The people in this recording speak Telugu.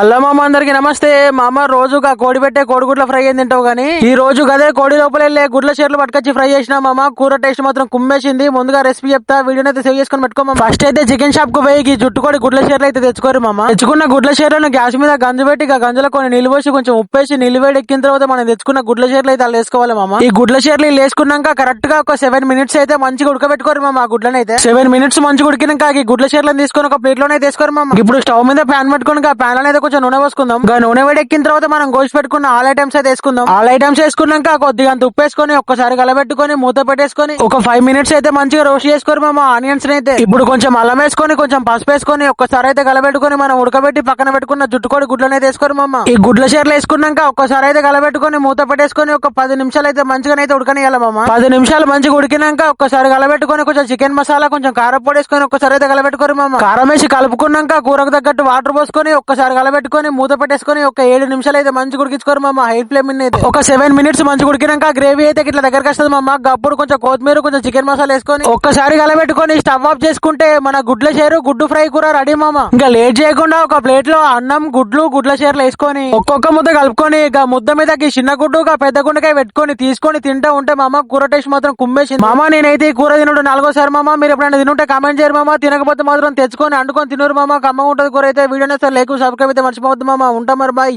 హలో మామ, అందరికి నమస్తే. మామ రోజుగా కోడి పెట్టే కోడిగుడ్ల ఫ్రై ఏం తింటావు గానీ ఈ రోజు గదే కోడి లోపల వెళ్ళే గుడ్ల చీరలు పట్టుకొచ్చి ఫ్రై చేసిన మామ. కూర టేస్ట్ మాత్రం కుమ్మేసింది. ముందుగా రెసిపీ చెప్తా, వీడియోని అయితే సేవ్ చేసుకొని పెట్టుకో మామ. ఫస్ట్ అయితే చికెన్ షాప్ కు పోయి జుట్టుకోడి గుడ్ల చీరలు అయితే తెచ్చుకోరు మామ. తెచ్చుకున్న గుడ్ల చీరలను గ్యాస్ మీద గంజు పెట్టి గంజలో కొన్ని నీళ్ళు పోసి కొంచెం ఉప్పేసి నిలువేడి ఎక్కిన తర్వాత మనం తెచ్చుకున్న గుడ్ల చీరలు అయితే అలా వేసుకోవాలి మామ. ఈ గుడ్ల చీరలు వేసుకున్నాక కరెక్ట్ గా ఒక 7 minutes అయితే మంచిగా ఉడకబెట్టుకోరు మామ. ఆ గుడ్లను అయితే 7 minutes మంచిగా ఉడికినాక ఈ గుడ్ల చీరలను తీసుకొని ఒక ప్లేట్ లోనే తీసుకోరు మామ. ఇప్పుడు స్టవ్ మీద ప్యాన్ పెట్టుకుని ఆ ప్యాన్ లో అయితే కొంచెం నూనె పోసుకుందాం. నూనె వేడెక్కిన తర్వాత మనం కోసి పెట్టుకున్న ఆల్ ఐటమ్స్ అయితే వేసుకుందాం. ఆల్ ఐటమ్స్ వేసుకున్నాక కొద్దిగా అంత ఉప్పు వేసుకొని ఒక్కసారి కలబెట్టుకొని మూత పెట్టేసుకొని ఒక 5 minutes అయితే మంచిగా రోస్ట్ చేసుకోరు మామ ఆనియన్స్ అయితే. ఇప్పుడు కొంచెం అల్లం వేసుకొని కొంచెం పసుపు వేసుకొని ఒక్కసారి అయితే కలబెట్టుకొని మనం ఉడకబెట్టి పక్కన పెట్టుకున్న జుట్టుకోడి గుడ్లను అయితే వేసుకోరు మామ. ఈ గుడ్ల చీరలు వేసుకున్నాక ఒక్కసారి అయితే కలబెట్టుకొని మూత పెట్టేసుకొని ఒక 10 నిమిషాలు అయితే మంచిగా అయితే ఉడకనియాలి మామ. 10 నిమిషాలు మంచిగా ఉడికినాక ఒక్కసారి కలబెట్టుకొని కొంచెం చికెన్ మసాలా కొంచెం కారం పొడి వేసుకొని ఒక్కసారి అయితే కలబెట్టుకోరు మామ. కారం వేసి కలుపుకున్నాక కూరకు తగ్గట్టు వాటర్ పోసుకొని ఒక్కసారి కలబెట్టుకొని మూత పెట్టేసుకొని ఒక 7 నిమిషాలు అయితే మంచిగా ఉడికించుకోరు మామ. హై ఫ్లేమ్ మీద అయితే ఒక 7 minutes మంచిగా ఉడికినాక గ్రేవీ అయితే ఇట్లా దగ్గరకు వస్తుంది మామ. అప్పుడు కొంచెం కొత్తిమీర కొంచెం చికెన్ మసాలా వేసుకొని ఒక్కసారి కలబెట్టుకొని స్టవ్ ఆఫ్ చేసుకుంటే మన గుడ్ల చీర గుడ్డు ఫ్రై కూర రెడీ మామ. ఇంకా లేట్ చేయకుండా ఒక ప్లేట్ లో అన్నం గుడ్ల చీరలు వేసుకొని ఒక్కొక్క ముద్ద కలుపుకొని ఇక ముద్ద మీద చిన్న గుడ్డు పెద్ద గుండకాయ పెట్టుకొని తీసుకొని తింటా ఉంటే మామ కూర టేస్ట్ మాత్రం కుమ్మేసింది మామ. నేనైతే ఈ కూర తినడు 4వ సారి మామ. మీరు ఎప్పుడైనా తినుంటే కామెంట్ చేయరు మామ. తినకపోతే మాత్రం తెచ్చుకొని అండుకొని తినరు మామ. కమ్మ ఉంటది కూర అయితే. వీడియో లేకు సబ్స్క్రైబ్ అయితే మర్చిపోవద్దు మామ. ఉంటా మరి, బాయ్.